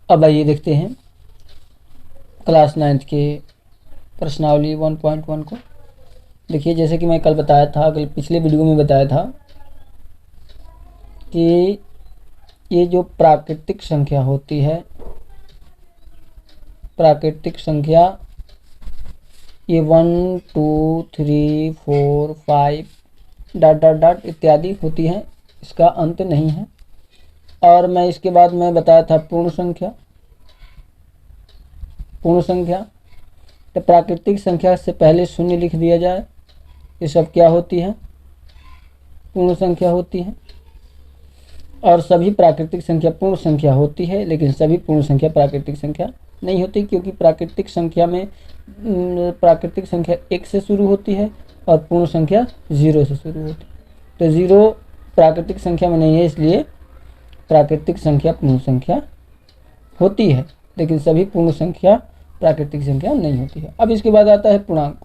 अब आइए देखते हैं क्लास 9th के प्रश्नावली 1.1 को। देखिए, जैसे कि मैं कल बताया था, कल पिछले वीडियो में बताया था कि ये जो प्राकृतिक संख्या होती है, प्राकृतिक संख्या ये 1 2 3 4 5 डॉट डॉट डॉट इत्यादि होती हैं, इसका अंत नहीं है। और मैं इसके बाद मैं बताया था पूर्ण संख्या। पूर्ण संख्या तो प्राकृतिक संख्या से पहले शून्य लिख दिया जाए, ये सब क्या होती है? पूर्ण संख्या होती है। और सभी प्राकृतिक संख्या पूर्ण संख्या होती है, लेकिन सभी पूर्ण संख्या प्राकृतिक संख्या नहीं होती, क्योंकि प्राकृतिक संख्या में प्राकृतिक संख्या 1 से शुरू होती है और पूर्ण संख्या 0 से शुरू होती है। तो 0 प्राकृतिक संख्या में नहीं है, इसलिए प्राकृतिक संख्या पूर्ण संख्या होती है, लेकिन सभी पूर्ण संख्या प्राकृतिक संख्या नहीं होती है। अब इसके बाद आता है पूर्णांक।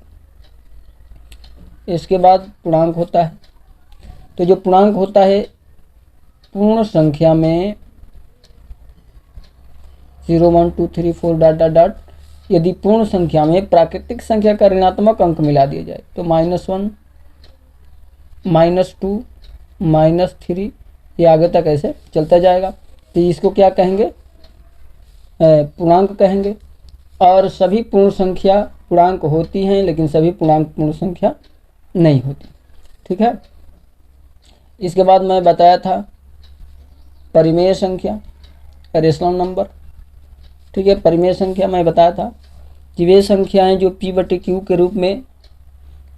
इसके बाद पूर्णांक होता है। तो जो पूर्णांक होता है पूर्ण संख्या में 0 1 2 3 4 डॉट डॉट डॉट, यदि पूर्ण संख्या में प्राकृतिक संख्या का ऋणात्मक अंक मिला दिया जाए तो -1 -2 -3 ये आगे तक ऐसे चलता जाएगा। तो इसको क्या कहेंगे? पूर्णांक कहेंगे। और सभी पूर्ण संख्या पूर्णांक होती हैं, लेकिन सभी पूर्णांक पूर्ण संख्या नहीं होती। ठीक है। इसके बाद मैं बताया था परिमेय संख्या, रेशनल नंबर। ठीक है। परिमेय संख्या मैं बताया था कि वे संख्याएं जो p/q के रूप में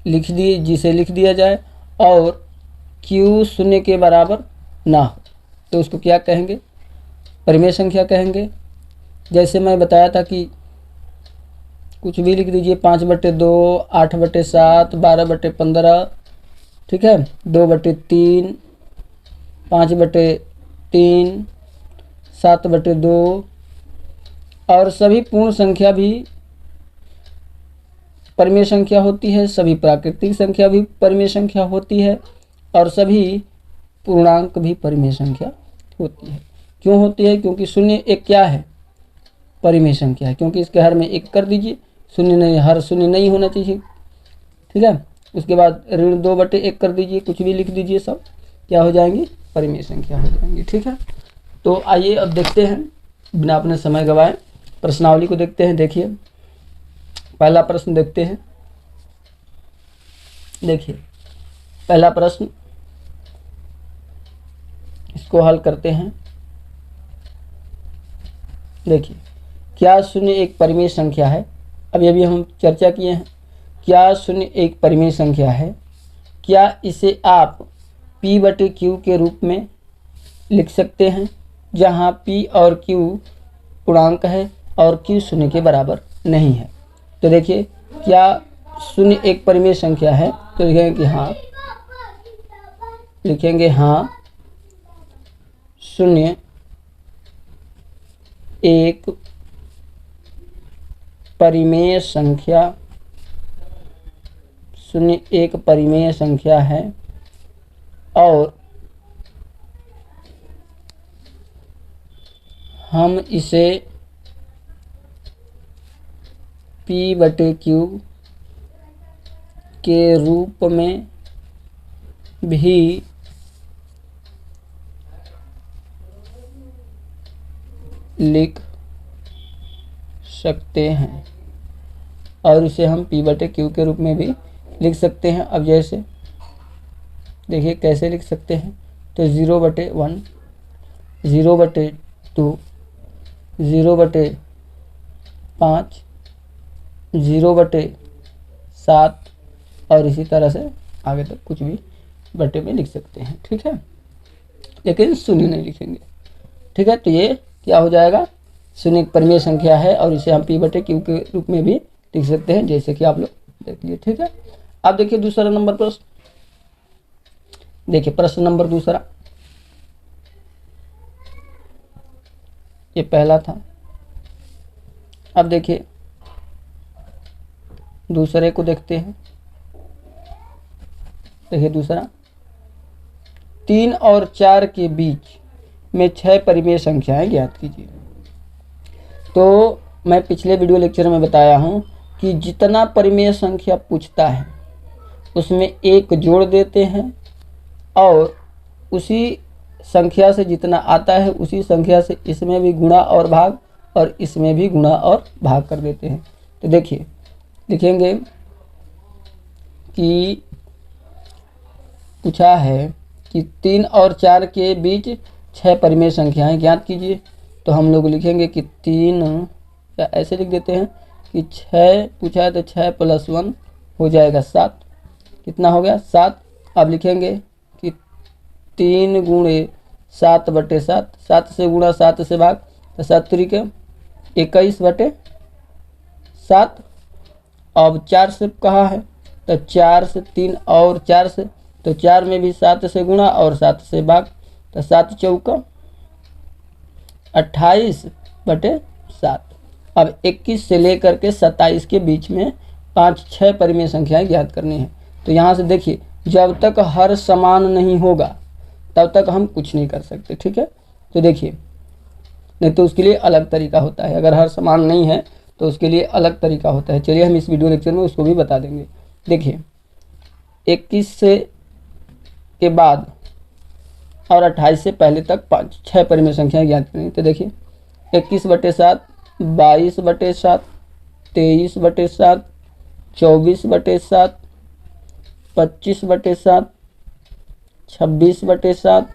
जिसे लिख दिया जाए और q शून्य के बराबर ना हो, तो उसको क्या कहेंगे? परिमेय संख्या कहेंगे। जैसे मैं बताया था कि कुछ भी लिख दीजिए, 5/2, 8/7, 12/15, ठीक है, 2/3, 5/3, 7/2। और सभी पूर्ण संख्या भी परिमेय संख्या होती है, सभी प्राकृतिक संख्या भी परिमेय संख्या होती है, और सभी पूर्णांक भी परिमेय संख्या होती है। क्यों होती है? क्योंकि शून्य एक क्या है? परिमेय संख्या है, क्योंकि इसके हर में 1 कर दीजिए, शून्य नहीं, हर शून्य नहीं होना चाहिए। ठीक है। उसके बाद ऋण 2/1 कर दीजिए, कुछ भी लिख दीजिए, सब क्या हो जाएंगी? परिमेय संख्या हो जाएंगी। ठीक है। तो आइए अब देखते हैं, बिना अपने समय गवाए प्रश्नावली को देखते हैं। देखिए, पहला प्रश्न देखते हैं। देखिए, पहला प्रश्न, इसको हल करते हैं। देखिए, क्या शून्य एक परिमेय संख्या है? अभी अभी हम चर्चा किए हैं, क्या शून्य एक परिमेय संख्या है? क्या इसे आप p/q के रूप में लिख सकते हैं, जहां p और q पूर्णांक है और q शून्य के बराबर नहीं है? तो देखिए, क्या शून्य एक परिमेय संख्या है? तो लिखेंगे कि हाँ, लिखेंगे हाँ, शून्य एक परिमेय संख्या, शून्य एक परिमेय संख्या है और हम इसे p/q के रूप में भी लिख सकते हैं, और इसे हम p/q के रूप में भी लिख सकते हैं। अब जैसे देखिए कैसे लिख सकते हैं, तो 0/1, 0/2, 0/5, 0/7 और इसी तरह से आगे तक कुछ भी बटे में लिख सकते हैं। ठीक है, लेकिन शून्य नहीं लिखेंगे। ठीक है। तो ये क्या हो जाएगा? शून्य एक परिमेय संख्या है और इसे हम p/q के रूप में भी लिख सकते हैं, जैसे कि आप लोग देख लिए। ठीक है। अब देखिए दूसरा नंबर प्रश्न। देखिए प्रश्न नंबर दूसरा, ये पहला था। अब देखिए दूसरे को देखते हैं। देखिए दूसरा, 3 और 4 के बीच में 6 परिमेय संख्याएं ज्ञात कीजिए। तो मैं पिछले वीडियो लेक्चर में बताया हूँ कि जितना परिमेय संख्या पूछता है उसमें एक जोड़ देते हैं और उसी संख्या से जितना आता है उसी संख्या से इसमें भी गुणा और भाग और इसमें भी गुणा और भाग कर देते हैं। तो देखिए लिखेंगे कि पूछा है कि 3 और 4 के बीच 6 परिमेय संख्याएं ज्ञात कीजिए। तो हम लोग लिखेंगे कि 3 या ऐसे लिख देते हैं कि 6 पूछा है तो 6 + 1 हो जाएगा 7। कितना हो गया 7। अब लिखेंगे कि 3 × 7/7, 7 से गुणा 7 से भाग, तो 7 3 21/7। अब 4 से कहा है तो 4 से 3 और 4 से, तो 4 में भी 7 से गुणा और 7 से भाग, तो 7 चौका 28/7। अब 21 से लेकर के 27 के बीच में 5-6 परिमेय संख्याएं ज्ञात करनी है। तो यहाँ से देखिए जब तक हर समान नहीं होगा तब तक हम कुछ नहीं कर सकते, ठीक है। तो देखिए नहीं तो उसके लिए अलग तरीका होता है, अगर हर समान नहीं है तो उसके लिए अलग तरीका होता है। चलिए हम इस वीडियो लेक्चर में उसको भी बता देंगे। देखिए 21 से के बाद और 28 से पहले तक 5-6 परिमेय संख्याएं ज्ञात करनी। तो देखिए 21/7, 22/7, 23/7, 24/7, 25/7, 26/7,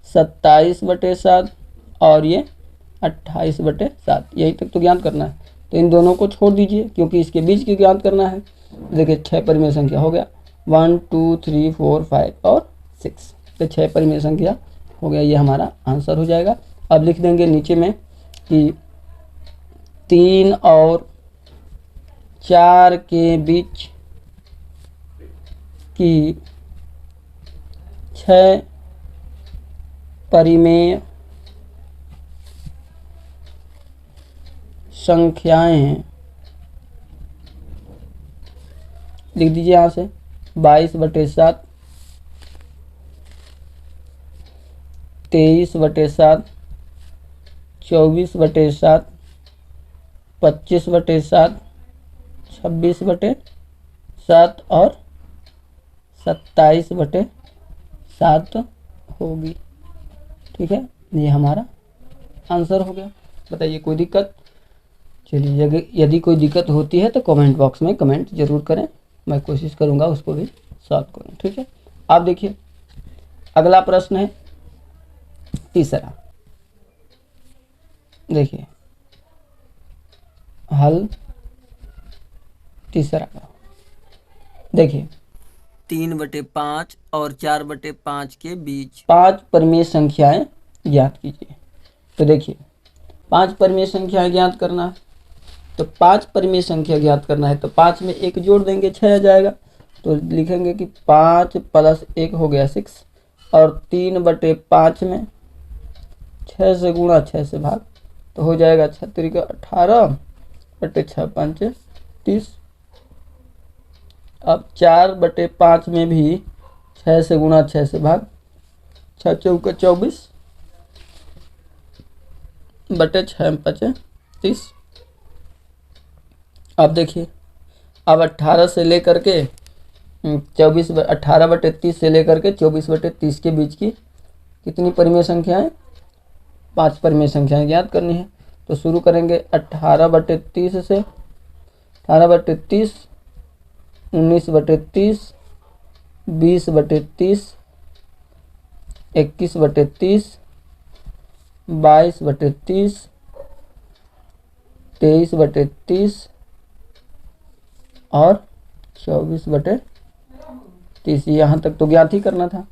27/7 और ये 28/7, यही तक तो ज्ञात करना है। तो इन दोनों को छोड़ दीजिए क्योंकि इसके बीच की ज्ञात करना है। देखिए 6 परिमेय संख्या हो गया 1 2 3 4 5 और 6, तो 6 परिमेय संख्या हो गया, ये हमारा आंसर हो जाएगा। अब लिख देंगे नीचे में कि 3 और 4 के बीच की 6 परिमेय संख्याएं लिख दीजिए यहाँ से 22/7, 23/7, 24/7, 25/7, 26/7 और 27/7 होगी, ठीक है। ये हमारा आंसर हो गया। बताइए कोई दिक्कत? चलिए यदि कोई दिक्कत होती है तो कमेंट बॉक्स में कमेंट ज़रूर करें, मैं कोशिश करूँगा उसको भी सॉल्व करूँ, ठीक है। आप देखिए अगला प्रश्न है तीसरा। देखिए हल तीसरा का देखिए 3/5 और 4/5 के बीच 5 परिमेय संख्याएं ज्ञात कीजिए। तो देखिए 5 परिमेय संख्याएं ज्ञात करना है, तो 5 परिमेय संख्या ज्ञात करना है तो 5 में एक जोड़ देंगे 6 आ जाएगा। तो लिखेंगे कि 5 + 1 हो गया 6 और 3/5 में 6 से गुणा 6 से भाग, तो हो जाएगा 6 3 18/6 5 30। अब 4/5 में भी 6 से गुणा 6 से भाग, 6 चौका 24/6 5 30। अब देखिए अब 18 से लेकर के 18/30 से लेकर के 24/30 के बीच की कितनी परिमेय संख्याएं? 5 परिमेय संख्याएं ज्ञात करनी है। तो शुरू करेंगे 18/30 से, 18/30, 19/30, 20/30, 21/30, 22/30, 23/30 और 24/30। यहाँ तक तो ज्ञात ही करना था,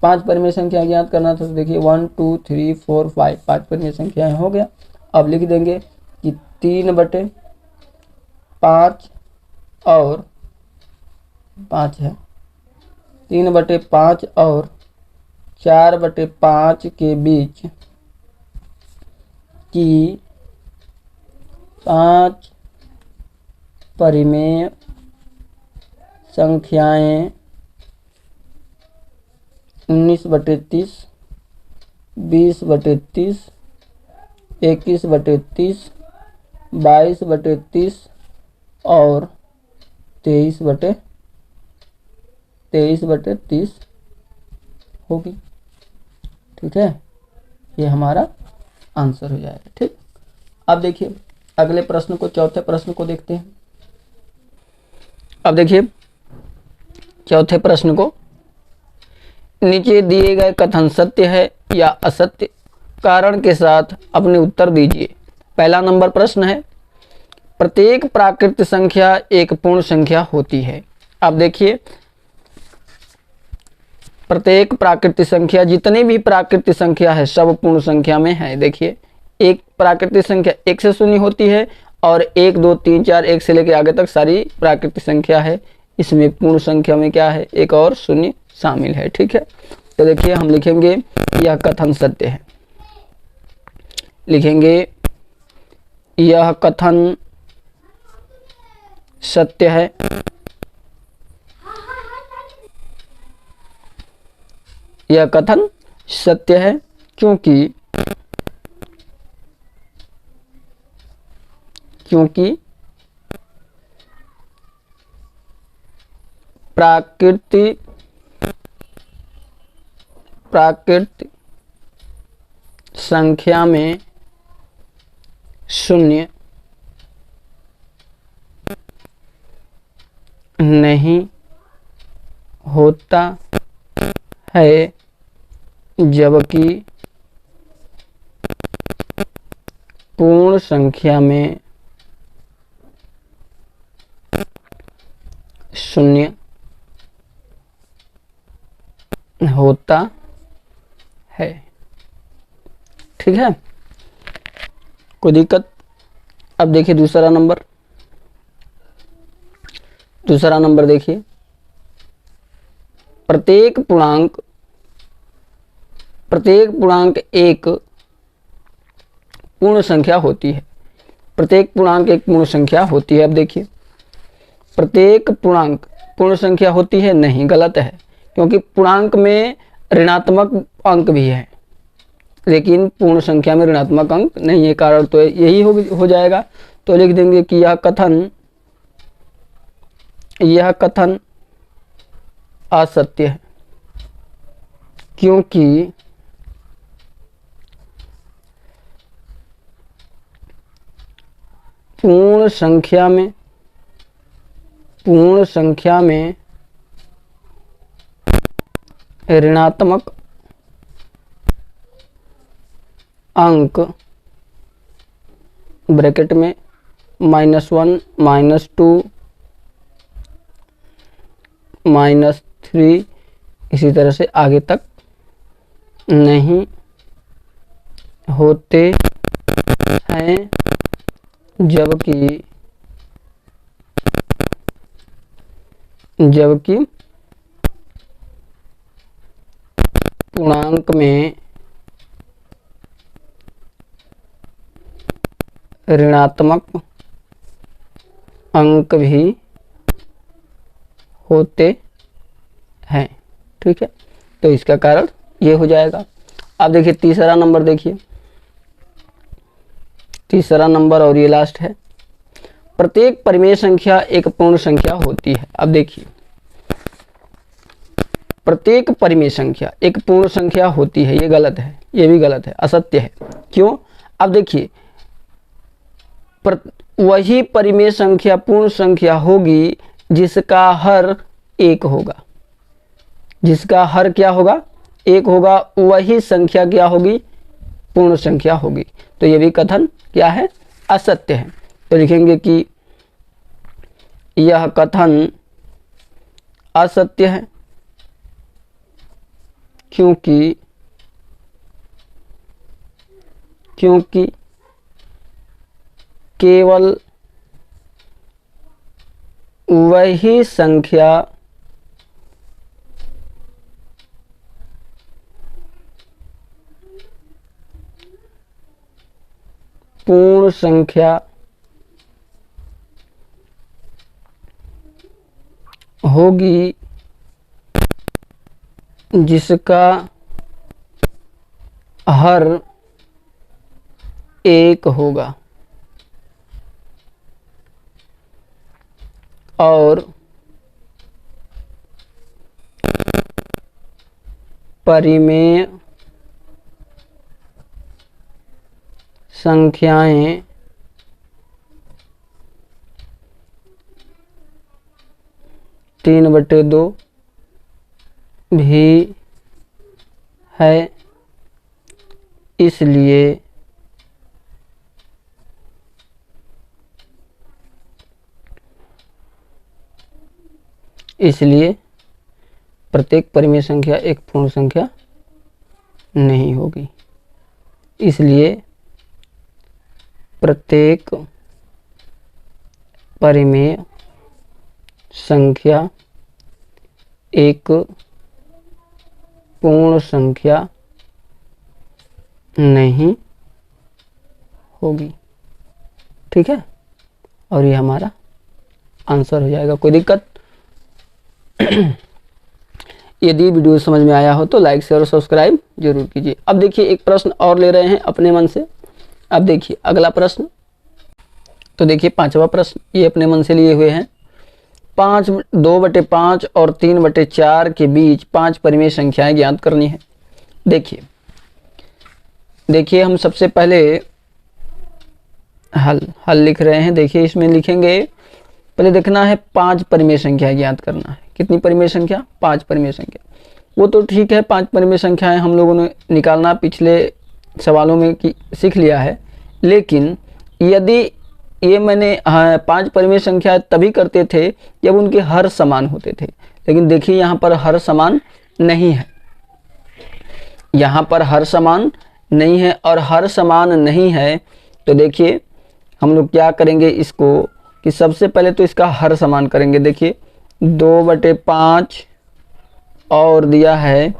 5 परिमेय संख्या ज्ञात करना था। तो देखिए 1 2 3 4 5 5 परिमेय संख्याएं हो गया। अब लिख देंगे कि 3/5 और 5 है, 3/5 और 4/5 के बीच की 5 परिमेय संख्याएं 19/30, 20/30, 21/30, 22/30 और 23/30 होगी। ठीक है, ये हमारा आंसर हो जाएगा। ठीक, अब देखिए अगले प्रश्न को, चौथे प्रश्न को देखते हैं। अब देखिए चौथे प्रश्न को, नीचे दिए गए कथन सत्य है या असत्य, कारण के साथ अपने उत्तर दीजिए। पहला नंबर प्रश्न है, प्रत्येक प्राकृत संख्या एक पूर्ण संख्या होती है। अब देखिए प्रत्येक प्राकृतिक संख्या, जितनी भी प्राकृतिक संख्या है सब पूर्ण संख्या में है। देखिए एक प्राकृतिक संख्या 1 से शून्य होती है और 1 2 3 4 1 से लेकर आगे तक सारी प्राकृतिक संख्या है। इसमें पूर्ण संख्या में क्या है, एक और शून्य शामिल है। ठीक है, तो देखिए हम लिखेंगे यह कथन सत्य है, लिखेंगे यह कथन सत्य है, यह कथन सत्य है क्योंकि प्राकृतिक संख्या में शून्य नहीं होता है, जबकि पूर्ण संख्या में शून्य होता है। ठीक है, कोई दिक्कत? अब देखिए दूसरा नंबर देखिए, प्रत्येक पूर्णांक एक पूर्ण संख्या होती है। प्रत्येक पूर्णांक एक पूर्ण संख्या होती है। अब देखिए प्रत्येक पूर्णांक पूर्ण संख्या होती है, नहीं, गलत है, क्योंकि पूर्णांक में ऋणात्मक अंक भी है लेकिन पूर्ण संख्या में ऋणात्मक अंक नहीं है। कारण तो यही हो जाएगा। तो लिख देंगे कि यह कथन असत्य है क्योंकि पूर्ण संख्या में ऋणात्मक अंक ब्रैकेट में -1 -2 -3 इसी तरह से आगे तक नहीं होते हैं, जबकि पूर्णांक में ऋणात्मक अंक भी होते हैं। ठीक है, तो इसका कारण ये हो जाएगा। अब देखिए तीसरा नंबर, देखिए तीसरा नंबर और ये लास्ट है, प्रत्येक परिमेय संख्या एक पूर्ण संख्या होती है। अब देखिए प्रत्येक परिमेय संख्या एक पूर्ण संख्या होती है, ये गलत है, ये भी गलत है, असत्य है। क्यों? अब देखिए वही परिमेय संख्या पूर्ण संख्या होगी जिसका हर एक होगा। जिसका हर क्या होगा? एक होगा, वही संख्या क्या होगी? पूर्ण संख्या होगी। तो ये भी कथन क्या है? असत्य है। तो लिखेंगे कि यह कथन असत्य है क्योंकि केवल वही संख्या पूर्ण संख्या होगी जिसका हर एक होगा। और परिमेय संख्याएं तीन बटे दो भी है, इसलिए प्रत्येक परिमेय संख्या एक पूर्ण संख्या नहीं होगी। इसलिए प्रत्येक परिमेय संख्या एक पूर्ण संख्या नहीं होगी। ठीक है, और ये हमारा आंसर हो जाएगा। कोई दिक्कत? यदि वीडियो समझ में आया हो तो लाइक शेयर और सब्सक्राइब जरूर कीजिए। अब देखिए एक प्रश्न और ले रहे हैं अपने मन से। अब देखिए अगला प्रश्न, तो देखिए पांचवा प्रश्न ये अपने मन से लिए हुए हैं। 2/5 और 3/4 के बीच 5 परिमेय संख्याएं ज्ञात करनी है। देखिए हम सबसे पहले हल लिख रहे हैं। देखिए इसमें लिखेंगे, पहले देखना है 5 परिमेय संख्या ज्ञात करना है। कितनी परिमेय संख्या? 5 परिमेय संख्या। वो तो ठीक है, 5 परिमेय संख्याएं हम लोगों ने निकालना पिछले सवालों में सीख लिया है। लेकिन यदि ये मैंने 5 परिमेय संख्या तभी करते थे जब उनके हर समान होते थे। लेकिन देखिए यहाँ पर हर समान नहीं है, यहाँ पर हर समान नहीं है। और हर समान नहीं है तो देखिए हम लोग क्या करेंगे इसको, कि सबसे पहले तो इसका हर समान करेंगे। देखिए 2/5 और दिया है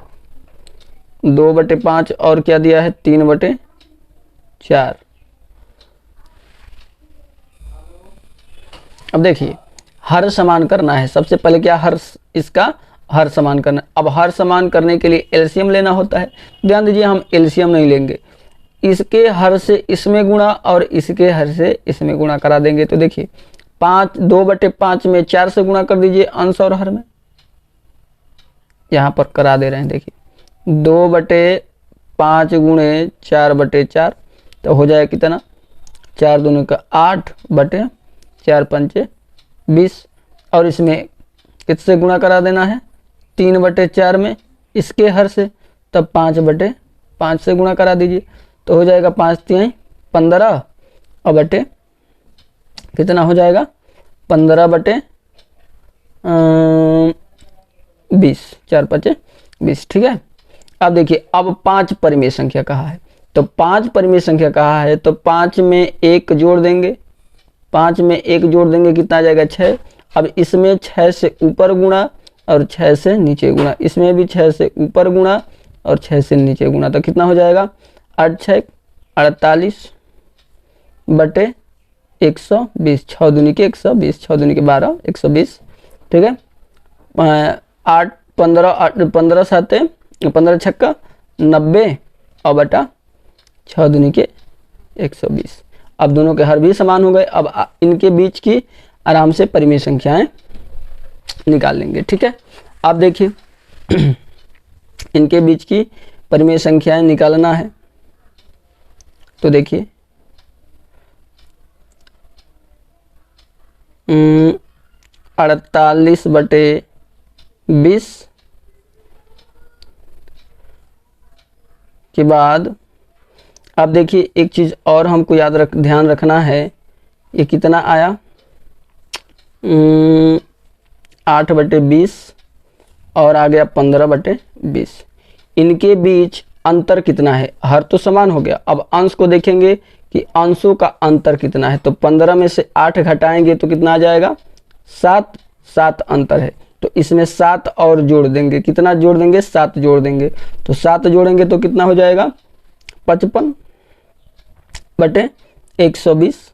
2/5 और क्या दिया है 3/4। अब देखिए हर समान करना है, सबसे पहले क्या इसका हर समान करना। अब हर समान करने के लिए एलसीएम लेना होता है। ध्यान दीजिए हम एलसीएम नहीं लेंगे, इसके हर से इसमें गुणा और इसके हर से इसमें गुणा करा देंगे। तो देखिए 2/5 में 4 से गुणा कर दीजिए अंश और हर में, यहाँ पर करा दे रहे हैं। देखिए 2/5 गुणे 4/4 तो हो जाएगा कितना, 4 दूनी का 8/4 पंचे 20। और इसमें किससे गुणा करा देना है 3/4 में इसके हर से, तब 5/5 से गुणा करा दीजिए तो हो जाएगा 5 3 15 और बटे कितना हो जाएगा 15/20, 4 5 20। ठीक है, अब देखिए अब 5 परिमेय संख्या कहा है, तो 5 परिमेय संख्या कहा है तो 5 में 1 जोड़ देंगे, 5 में 1 जोड़ देंगे कितना आ जाएगा 6। अब इसमें 6 से ऊपर गुणा और 6 से नीचे गुणा, इसमें भी 6 से ऊपर गुणा और 6 से नीचे गुणा, तो कितना हो जाएगा 8 6 48 बटे 120, 6 दूनी के 120, 6 दूनी के 12 120। ठीक है, 8 15 7 15 छक्का 90 और बटा 6 दूनी के 120। अब दोनों के हर भी समान हो गए। अब इनके बीच की आराम से परिमेय संख्याएं निकाल लेंगे। ठीक है, अब देखिए इनके बीच की परिमेय संख्याएं निकालना है। तो देखिए 48/20 के बाद अब देखिए एक चीज़ और हमको ध्यान रखना है, ये कितना आया 8/20 और आ गया 15/20। इनके बीच अंतर कितना है, हर तो समान हो गया। अब अंश को देखेंगे कि अंशों का अंतर कितना है, तो 15 में से 8 घटाएंगे तो कितना आ जाएगा 7, 7 अंतर है तो इसमें 7 और जोड़ देंगे। कितना जोड़ देंगे 7 जोड़ देंगे, तो 7 जोड़ेंगे तो कितना हो जाएगा 55/120,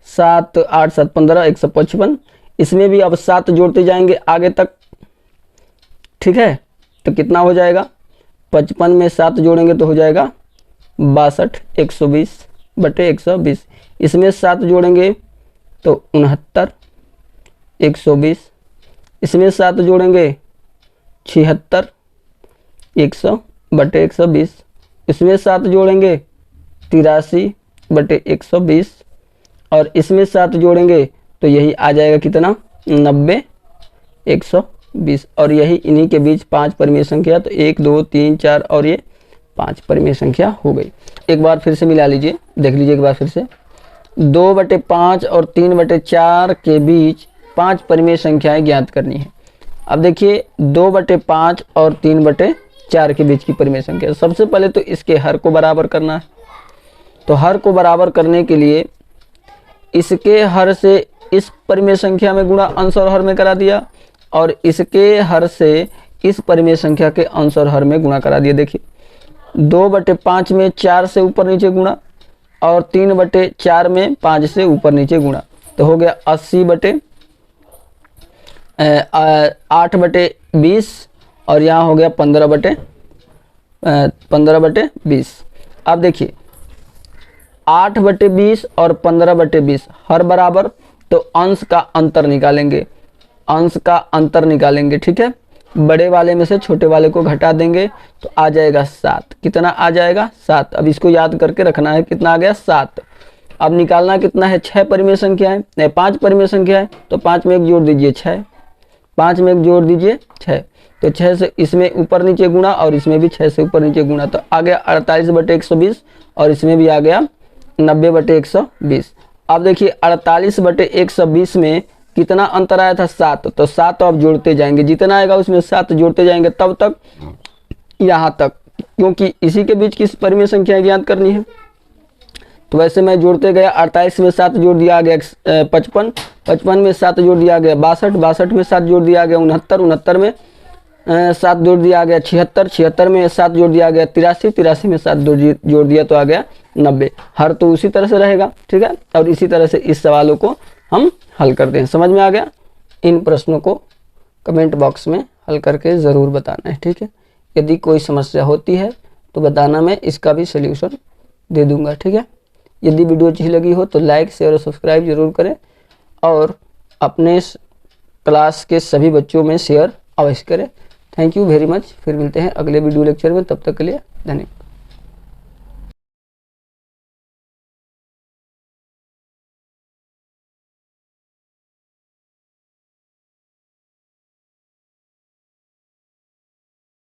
7 8 7 15 155। इसमें भी अब 7 जोड़ते जाएंगे आगे तक। ठीक है, तो कितना हो जाएगा 55 में 7 जोड़ेंगे तो हो जाएगा 62 120/120। इसमें 7 जोड़ेंगे तो 69 120, इसमें 7 जोड़ेंगे 76, 100 बटे 120, इसमें 7 जोड़ेंगे 83 बटे 120 और इसमें 7 जोड़ेंगे तो यही आ जाएगा कितना 90 120 और यही इन्हीं के बीच 5 परिमेय संख्या, तो 1 2 3 4 और ये 5 परिमेय संख्या हो गई। एक बार फिर से मिला लीजिए, देख लीजिए एक बार फिर से। 2/5 और 3/4 के बीच 5 परिमेय संख्याएं ज्ञात करनी है। अब देखिए 2/5 और 3/4 के बीच की परिमेय संख्या, सबसे पहले तो इसके हर को बराबर करना है। तो हर को बराबर करने के लिए इसके हर से इस परिमेय संख्या में गुणा अंश और हर में करा दिया और इसके हर से इस परिमेय संख्या के अंश और हर में गुणा करा दिया। देखिए 2/5 में 4 से ऊपर नीचे गुणा और 3/4 में 5 से ऊपर नीचे गुणा, तो हो गया 8/20 और यहाँ हो गया 15/20। अब देखिए 8/20 और 15/20 हर बराबर, तो अंश का अंतर निकालेंगे, अंश का अंतर निकालेंगे, ठीक है। बड़े वाले में से छोटे वाले को घटा देंगे तो आ जाएगा 7। कितना आ जाएगा 7। अब इसको याद करके रखना है, कितना आ गया 7। अब निकालना कितना है 6 परिमेय संख्याएं, नहीं 5 परिमेय संख्याएं, तो 5 में 1 जोड़ दीजिए 6, 5 में 1 जोड़ दीजिए 6, तो 6 से इसमें ऊपर नीचे गुणा और इसमें भी 6 से ऊपर नीचे गुणा, तो आ गया 48/120 और इसमें भी आ गया 90/120। अब देखिए 48/120 में कितना अंतर आया था 7, तो 7 अब जोड़ते जाएंगे, जितना आएगा उसमें 7 जोड़ते जाएंगे तब तक यहाँ तक, क्योंकि इसी के बीच की परिमेय संख्या ज्ञात करनी है। तो वैसे मैं जोड़ते गया, 48 में 7 जोड़ दिया गया 55, 55 में 7 जोड़ दिया गया 62, 62 में 7 जोड़ दिया गया 69, 69 में 7 जोड़ दिया गया 76, 76 में 7 जोड़ दिया गया 83, 83 में 7 जोड़ दिया तो आ गया 90। हर तो उसी तरह से रहेगा, ठीक है। और इसी तरह से इस सवालों को हम हल करते हैं। समझ में आ गया? इन प्रश्नों को कमेंट बॉक्स में हल करके ज़रूर बताना है, ठीक है। यदि कोई समस्या होती है तो बताना, मैं इसका भी सल्यूशन दे दूंगा, ठीक है। यदि वीडियो अच्छी लगी हो तो लाइक शेयर और सब्सक्राइब जरूर करें और अपने क्लास के सभी बच्चों में शेयर अवश्य करें। Thank you very much. फिर मिलते हैं अगले वीडियो लेक्चर में, तब तक के लिए धन्यवाद।